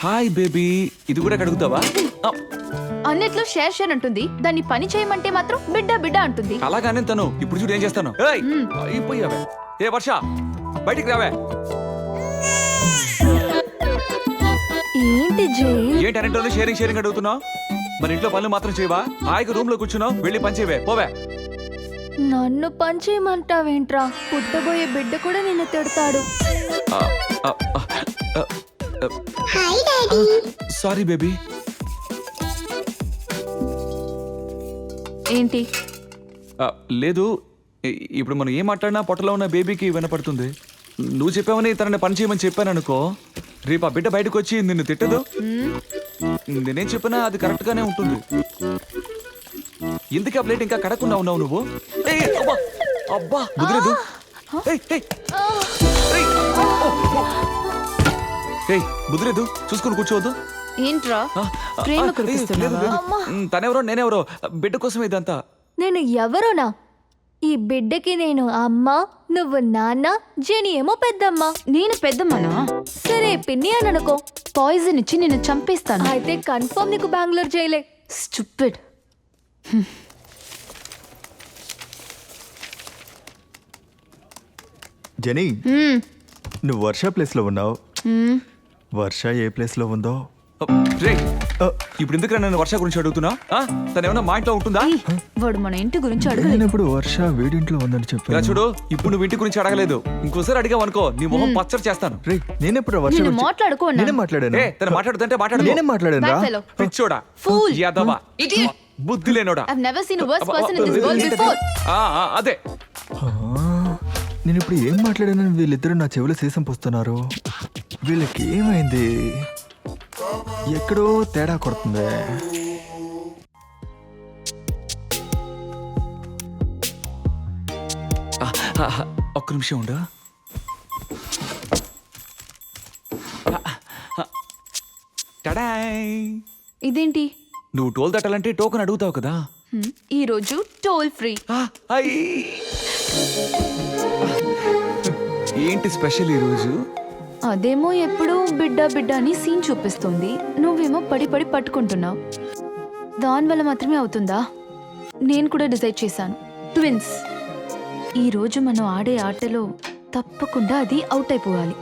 Hi baby, ఇది కూడా కడుగుతావా? అన్నిట్లో షేర్ అంటుంది, దాన్ని పని చేయమంటే మాత్రం బిడ్డ బిడ్డ అంటుంది. అలాగానే తను. ఇప్పుడు చూడు ఏం చేస్తాను. ఏయ్, అయిపోయావే. ఏ వర్ష, బయటికి రావే. ఏంటి జై? ఏంటి అన్నింటిలోనే షేరింగ్ అడుగుతున్నావు? మరి ఇంట్లో పనులు మాత్రం చేయవా? హాయిగా రూమ్ లో కూర్చున్నావు, వెళ్ళి పని చేయవే, పోవే. నన్ను పని చేయమంటావేంట్రా? పుట్టబోయే బిడ్డ కూడా నిన్ను తిడతాడు. Sorry baby. ఏంటి? లేదు, ఇప్పుడు మనం ఏం మాట్లాడినా పొట్టలో ఉన్న బేబీకి వినపడుతుంది. నువ్వు చెప్పావని తనని పని చేయమని చెప్పాను అనుకో, రేపు ఆ బిడ్డ బయటకు వచ్చి నిన్ను తిట్టదు. నేనేం చెప్పినా అది కరెక్ట్ గానే ఉంటుంది. ఎందుకు ఆ ప్లేట్ ఇంకా కడకుండా ఉన్నావు నువ్వు? అబ్బా ముదిలేదు. ముదిలేదు, చూసుకుని కూర్చోవద్దు. ఏంట్రా ప్రేమ కురిపిస్తున్నావా? తనెవరో నేనెవరో, బిడ్డ కోసం ఇదంతా. నేను ఎవరోనా? ఈ బిడ్డకి నేను అమ్మ, నువ్వు నాన్న, జెనీ ఏమో పెద్దమ్మ. నేను పెద్దమ్మనా? సరే పిన్ని అని అనుకో. పాయిజన్ ఇచ్చి నిన్ను చంపేస్తాను. అయితే కన్ఫర్మ్ నీకు బెంగళూరు జైలే. స్టూపిడ్. జెనీ, నువ్వు వర్ష ప్లేస్ లో ఉన్నావు. వర్ష ఏ ప్లేస్ లో ఉందో. ఇప్పుడు ఎందుకు నన్ను వర్ష గురించి అడుగుతున్నా? తను ఏమన్నా మా ఇంట్లో ఉంటుందా? వాడు మన ఇంటి గురించి అడుగు. నేనప్పుడు వర్ష వీడింట్లో ఉందని చెప్పాను. చూడు, ఇప్పుడు నువ్వు ఇంటి గురించి అడగలేదు. ఇంకోసారి అడిగావు అనుకో, నీ మొహం పచ్చడి చేస్తాను. రే, నేనెప్పుడు వర్ష నేను మాట్లాడుకో. నేనే మాట్లాడాను. తను మాట్లాడుతుంటే మాట్లాడు. నేనే మాట్లాడాను. పిచ్చోడా, యాదవా, బుద్ధి లేనోడా. I've never seen a worse person in this world before. అదే. నేను ఇప్పుడు ఏం మాట్లాడానని వీళ్ళిద్దరూ నా చెవులు సీసం పోస్తున్నారు. వీళ్ళకి ఏమైంది? ఎక్కడో తేడా కొడుతుంది. ఒక్క నిమిషం ఉండు. ఇదేంటి? నువ్వు టోల్ తట్టాలంటే టోకెన్ అడుగుతావు కదా. ఈ రోజు టోల్ ఫ్రీ. ఏంటి స్పెషల్ ఈ రోజు? అదేమో ఎప్పుడు బిడ్డ బిడ్డ అని సీన్ చూపిస్తుంది, నువ్వేమో పడి పడి పట్టుకుంటున్నావు. దానివల్ల మాత్రమే అవుతుందా? నేను కూడా డిసైడ్ చేశాను, ట్విన్స్. ఈ రోజు మనం ఆడే ఆటలో తప్పకుండా అది అవుట్ అయిపోవాలి.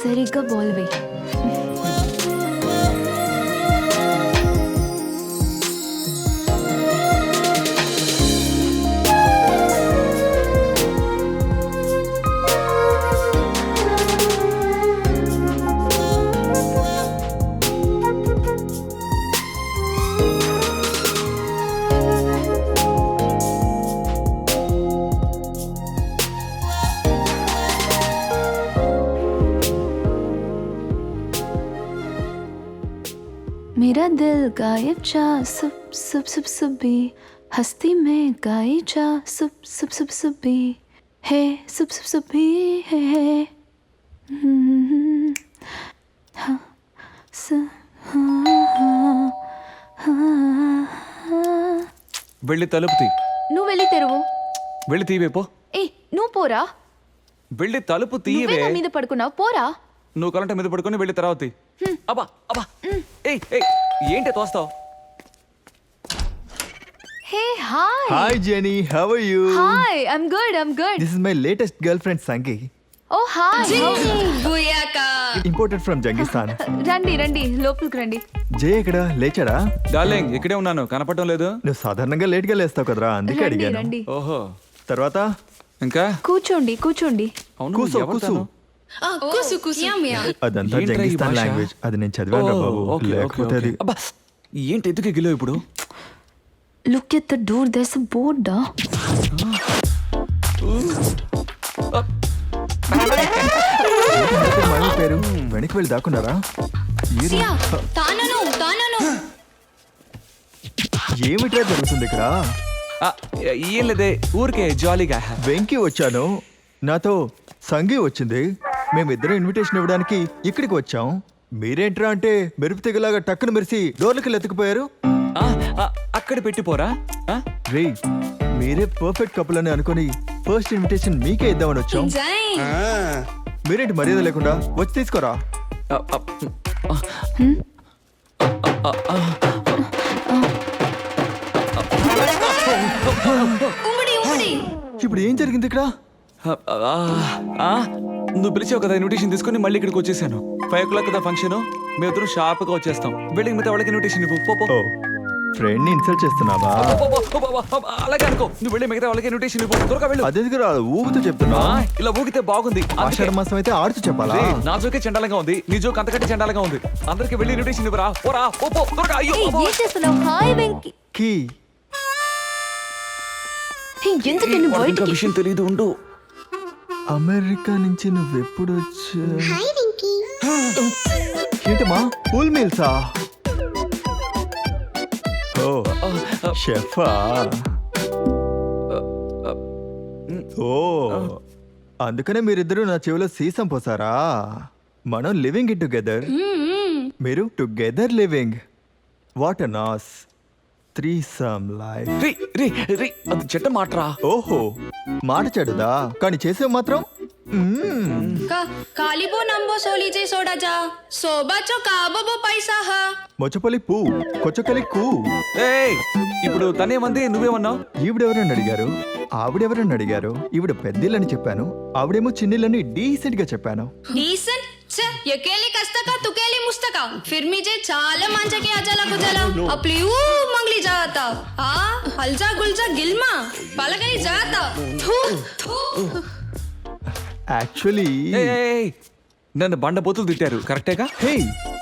సరిగ్గా బాల్ వేయి. मेरा दिल गायब जा सुब सुब सुब सुबी, हस्ती में गाई जा सुब सुब सुब सुबी, है सुब सुब सुबी है। వెళ్ళి తలుపు తీ. నువ్వు వెళ్ళి తెరువు. వెళ్ళి తీవే పో. ఏ నువ్వు పోరా. వెళ్ళి తలుపు తీయవే. నువ్వే నా మీద పడుకున్నావు, పోరా. నువ్వు కరెంట్ మీద పడుకొని వెళ్ళి తర్వాత. అబ్బా అబ్బా, ఏంటి తోస్తావు? Hey hi. Hi Jenny, how are you? Hi, I am good. This is my latest girl friend Sangi. Oh hi. Imported from జంగిస్తాన్. రండి రండి, లోపలికి రండి. జే ఇక్కడ లేచాడా? డార్లింగ్, ఇక్కడే ఉన్నాను, కనపడటం లేదు. నువ్వు సాధారణంగా లేట్ గా లేస్తావు కదరా, అందుకే రండి అడిగాను. రండి. ఓహో, తర్వాత ఇంకా కూర్చోండి కూర్చోండి. అవును, కూసు, ఎవరు కూసు. తను? అదంతా ఏంట్రా ఈ జంగిస్తాన్ భాష? లాంగ్వేజ్. అది నేను చదివాను రా బాబు. ఓ, ఓకే, లేకపోతే ఓకే, అది ఓకే. అబ్బా, ఏంటి ఎందుకు గిలో ఇప్పుడు? Look at the door, there's a board. Money పేరు వెనక్కి వెళ్ళి దాక్కున్నారా? ఏమిట్రా జరుగుతుంది ఇక్కడ? ఏం లేదే, ఊరికే జాలీగా. వెంకీ వచ్చాను, నాతో సంగీ వచ్చింది. మేమిద్దరం ఇన్విటేషన్ ఇవ్వడానికి ఇక్కడికి వచ్చాం. మీరేంట్రా అంటే మెరుపు తెగలాగా టక్కున మెరిసి డోర్లకి లెత్తుకుపోయారు. అక్కడ పెట్టిపోరా. రే, మీరే పర్ఫెక్ట్ కపుల్ అని అనుకుని ఫస్ట్ ఇన్విటేషన్ మీకే ఇద్దామని వచ్చాం. మీరేంటి మర్యాద లేకుండా వచ్చి తీసుకోరా. ఇప్పుడు ఏం జరిగింది ఇక్కడ? నువ్వు పిలిచావు కదా ఇన్విటేషన్ తీసుకుని మళ్ళీ ఇక్కడికి వచ్చేసాను. 5 o'clock కదా ఫంక్షన్, మేమిద్దరం షార్ప్ గా వచ్చేస్తాం. బిల్డింగ్ మీద వాళ్ళకి ఇన్విటేషన్ ఇవ్వు. పో, పో. ఓ ఫ్రెండ్ ని ఇన్సల్ట్ చేస్తున్నావా? పో, పో, పో, పో, పో. అలాగే అనుకో, నువ్వు వెళ్ళి మిగతా వాళ్ళకి ఇన్విటేషన్ ఇవ్వు. త్వరగా వెళ్ళు. అదే దగ్గర ఊగుతూ చెప్తున్నా. ఇలా ఊగితే బాగుంది. ఆషాఢ మాసం అయితే ఆడుతూ చెప్పాలా? నా జోకే చండాలంగా ఉంది, నీ జోక్ అంతకంటే చండాలంగా ఉంది. అందరికి వెళ్ళి ఇన్విటేషన్ ఇవ్వరా. పోరా, పో, పో, త్వరగా. అయ్యో, అబ్బో. ఏం చేస్తున్నావు? హాయ్ వెంకీ. కీ ఎందుకు నిన్ను వాడికి ఇంకా బయటికి విషయం తెలియదు, ఉండు. అమెరికా నుంచి నువ్వెప్పుడు వచ్చా? ఏంటమ్మా ఫుల్ మీల్సా? ఓ షెఫా? ఓ అందుకనే మీరిద్దరూ నా చెవిలో సీసం పోసారా? మనం లివింగ్ ఇట్ టుగెదర్, మీరు together living. What a nice threesome life. రీ, రీ, రీ, అది చెడ్డ మాట్రా. ఓహో మాట చెడుదా, కానీ చేసే మాత్రం కాలిబో నంబో సోలిజే సోడాజా సోబాచో కాబోబో పైసా హా మొచ్చపల్లి పూ కొచ్చకలి కూ. ఏయ్, ఇప్పుడు తనేమంది, నువ్వేమన్నావు? ఈవిడెవరని అడిగారు, ఆవిడెవరని అడిగారు. ఈవిడ పెద్దిళ్ళని చెప్పాను, ఆవిడేమో చిన్నిళ్ళని డీసెంట్ గా చెప్పాను. డీసెంట్ ఛ యకేలి కస్తకా తుకేలి ముస్తకా ఫిర్ మీజే చాలా మంచకి అజల గుజల అప్లియూ మంగ్లీ జాతా ఆ హల్జా గుల్జా గిల్మా పలగని జాతా థూ థూ. యాక్చువల్లీ ఏయ్, నన్ను బండ బూతులు తిట్టారు, కరెక్టేగా? హే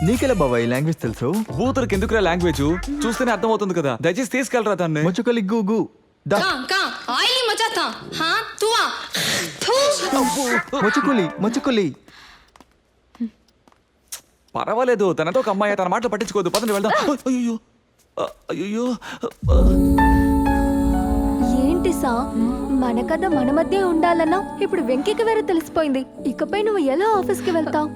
నీకెలా బాబా ఈ లాంగ్వేజ్ తెలుసు? బూతులకి ఎందుకురా లాంగ్వేజ్? చూస్తేనే అర్థం అవుతుంది కదా. దయచేసి తీసుకెళ్ళరా దాన్ని. మొచ్చకలి గూ గూ దా. కా ఆయిలీ మచాతా హా తువా థూ. మొచ్చకులి మొచ్చకులి. పర్వాలేదు, తనతో ఒక అమ్మాయి, తన మాటలు పట్టించుకోదు. పదండి వెళ్దాం. అయ్యో, అయ్యో. ఏంటి సా మన కథ మన మధ్య ఉండాలన్నా ఇప్పుడు వెంకీకి వేరే తెలిసిపోయింది. ఇకపై నువ్వు ఎలా ఆఫీస్కి వెళ్తావు?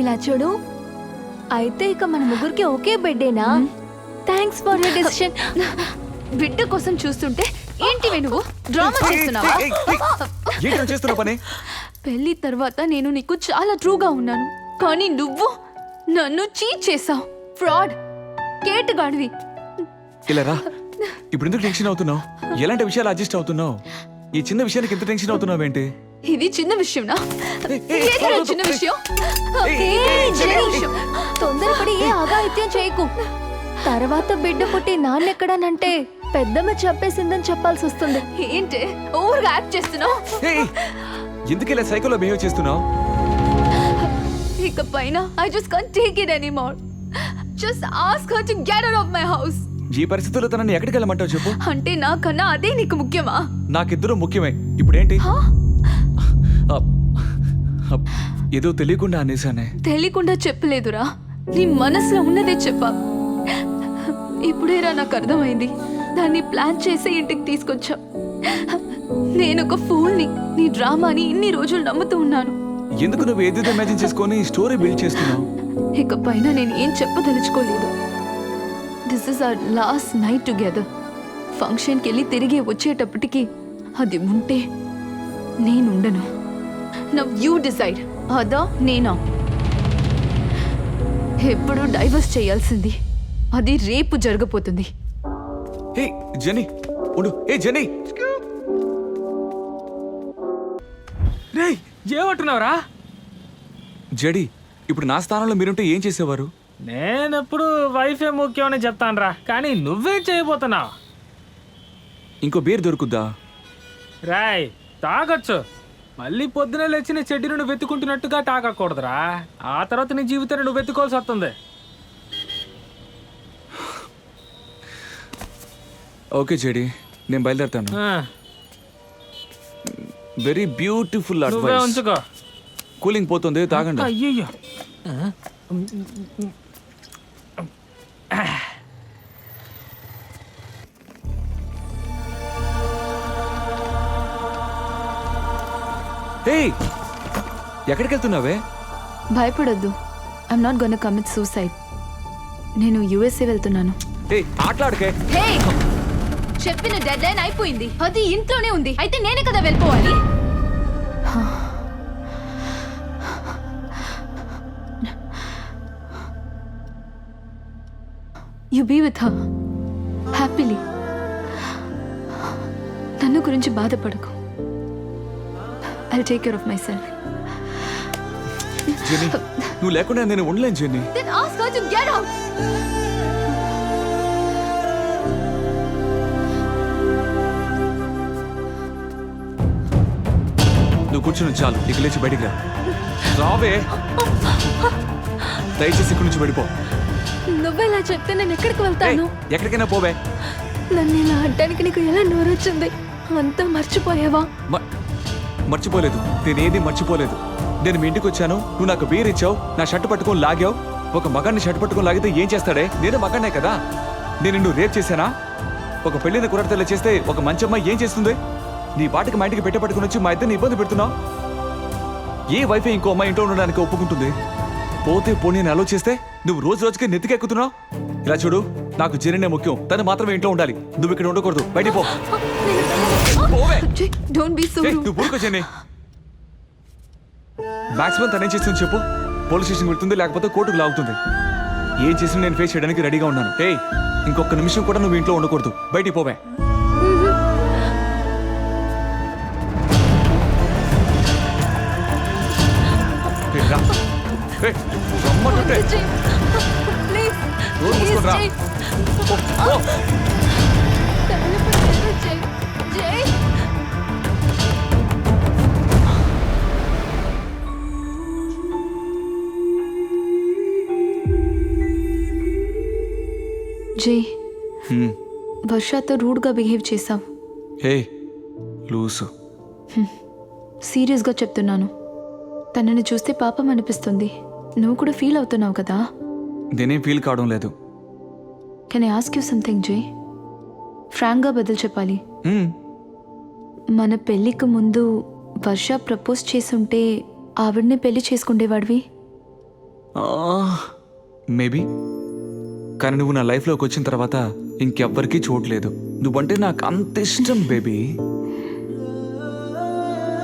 ఇలా చూడు, అయితే ఇక మన ముగ్గురికి ఒకే బెడ్డేనా? Thanks for your decision. బిడ్డ కోసం చూస్తుంటే ఏంటివే నువ్వు డ్రామా చేస్తున్నావా? ఏంటి నువ్వు చేస్తున్న పని? పెళ్లి తర్వాత నేను నీకు చాలా ట్రూగా ఉన్నాను, కానీ నువ్వు నన్ను చీట్ చేసావు. ఫ్రాడ్, కేటుగాడివి. ఇలా రా. ఇప్పుడు ఎందుకు టెన్షన్ అవుతున్నావు? ఎలాంటి విషయాలు అడ్జస్ట్ అవుతున్నావు? ఈ చిన్న విషయానికి ఎంత టెన్షన్ అవుతున్నావు ఏంటి? ఇది చిన్న విషయంనా? ఏదిరా చిన్న విషయం? తొందరపడి ఏ అఘాయిత్యం చేయకు. తర్వాత బిడ్డ పుట్టి నాన్నెక్కడానంటే పెద్దమ్మ చెప్పేసిందని చెప్పాల్సి వస్తుంది. ఏంటి ఓవర్గా యాక్ట్ చేస్తున్నావు? ఎందుకు ఇలా సైకోలో బిహేవ్ చేస్తున్నావు? ఇక పైన I just can't take it anymore. Just ask her to get out of my house. ఈ పరిస్థితుల్లో తనని ఎక్కడికి వెళ్ళమంటావు చెప్పు? అంటే నాకన్నా అదే నీకు ముఖ్యమా? నాకిద్దరూ ముఖ్యమే. ఇప్పుడేంటి? ఏదో తెలియకుండా అనేసానే. తెలియకుండా చెప్పలేదురా, నీ మనసులో ఉన్నదే చెప్పా. ఇప్పుడేరా నాకు అర్థమైంది. దాన్ని ప్లాన్ చేసి ఇంటికి తీసుకొచ్చా. నేను ఒక ఫూల్ని, నీ డ్రామాని ఇన్ని రోజులు నమ్ముతూ ఉన్నాను. ఎందుకు నువ్వు ఏదేదో ఇమాజిన్ చేసుకొని స్టోరీ బిల్డ్ చేస్తున్నావు? ఇక పైన నేను ఏం చెప్పదలుచుకోలేదు. This is our last night together. ఫంక్షన్కి వెళ్ళి తిరిగి వచ్చేటప్పటికి అది ఉంటే నేనుండను. నవ్ యూ డిసైడ్, అదా నేనా? ఎప్పుడు డైవర్స్ చేయాల్సింది, అది రేపు జరగబోతుంది. హే జెనీ, ఉండు. ఏ జెనీ, రేయ్ ఏమంటున్నావురా? జడి, ఇప్పుడు నా స్థానంలో మీరుంటే ఏం చేసేవారు? నేనెప్పుడు వైఫే ముఖ్యం అని చెప్తానురా, కానీ నువ్వేం చేయబోతున్నావు? ఇంకో బీర్ దొరుకుద్దా? రాయ్ తాగొచ్చు, మళ్ళీ పొద్దున లేచిన చెడ్డీని నువ్వు వెతుకుంటున్నట్టుగా తాగకూడదురా. ఆ తర్వాత నీ జీవితాన్ని నువ్వు వెతుకోవాల్సి వస్తుంది. ఓకే జడి, నేను బయలుదేరుతాను. వెరీ బ్యూటిఫుల్ నువ్వే అడ్వైస్. ఉంచుకో. కూలింగ్ పోతుంది, తాగండి. అయ్యయ్యో. హే, ఎక్కడికి వెళ్తున్నావే? భయపడొద్దు. I'm not gonna commit suicide. నేను యుఎస్ఏ వెళ్తున్నాను. ఏ ఆటలాడకే. హే, చెప్పిన డెడ్ లైన్ అయిపోయింది. అది ఇంట్లోనే ఉంది. అయితే నేనే కదా వెళ్ళిపోవాలి. You be with her happily. నన్ను గురించి బాధపడకు. I take care of myself. Jenny, నువ్వు లేకుండా నేను ఉండలేను Jenny. Then ask her to get out. నువ్వు కూర్చుని చాలు, ఇక లేచి బయటికి రా. రావే, దయచేసి ఇక్కడి నుంచి వెళ్ళిపో. నువ్వెలా చెప్తే నేను ఎక్కడికి వెళ్తాను? ఏయ్, ఎక్కడికైనా పోవే. నన్ను ఇలా అంటానికి నీకు ఎలా నోరొచ్చింది? అంతా మర్చిపోయావా? మర్చిపోలేదు, నేనేది మర్చిపోలేదు. నేను మీ ఇంటికి వచ్చాను, నువ్వు నాకు బీర్ ఇచ్చావు, నా షర్ట్ పట్టుకొని లాగావు. ఒక మగాన్ని షర్ట్ పట్టుకొని లాగితే ఏం చేస్తాడే? నేను మగాన్నే కదా. నేను నిన్ను రేప్ చేశానా? ఒక పెళ్లిన కుర్రతల్లి చేస్తే ఒక మంచి అమ్మాయి ఏం చేస్తుంది? నీ పాటికి మా ఇంటికి పెట్టే పట్టుకుని వచ్చి మా ఇద్దరిని ఇబ్బంది పెడుతున్నావు. ఏ వైఫే ఇంకో అమ్మాయి ఇంట్లో ఉండడానికి ఒప్పుకుంటుంది? పోతే పోనీ అని ఆలోచిస్తే నువ్వు రోజు రోజుకి నెత్తికెక్కుతున్నావు. ఇలా చూడు, నాకు జెన్నీనే ముఖ్యం, తను మాత్రమే ఇంట్లో ఉండాలి. నువ్వు ఇక్కడ ఉండకూడదు, బయటికి పో. పోవే. Don't be so ఏయ్, rude. నువ్వు ఊరుకో జెన్నీ. మాక్సిమం తనేం చేస్తుంది చెప్పు? పోలీస్ స్టేషన్ వెళ్తుంది, లేకపోతే కోర్టుకు లాగుతుంది. ఏం చేసినా నేను ఫేస్ చేయడానికి రెడీగా ఉన్నాను. ఏయ్, ఇంకొక నిమిషం కూడా నువ్వు ఇంట్లో ఉండకూడదు, బయటికి పోవే. ఏయ్, రా. ఏయ్, రమ్మంటుంటే. ప్లీజ్ నోరు మూసుకొని రా. పో, పో. జై. జై, హ్మ్. వర్షతో రూడ్గా బిహేవ్ చేసావు. ఏయ్, లూసు. సీరియస్గా చెప్తున్నాను. తనని చూస్తే పాపం అనిపిస్తుంది. నువ్వు కూడా ఫీల్ అవుతున్నావు కదా. నేనేం ఫీల్ కావడం లేదు. Can I ask you something జై? ఫ్రాంక్గా బదులు చెప్పాలి. హ్మ్. మన పెళ్ళికి ముందు వర్ష ప్రపోజ్ చేసుంటే ఆవిడ్ని పెళ్లి చేసుకుండేవాడివి. మేబీ. కానీ నువ్వు నా లైఫ్లోకి వచ్చిన తర్వాత ఇంకెవ్వరికీ చూడలేదు. నువ్వంటే నాకు అంత ఇష్టం బేబీ.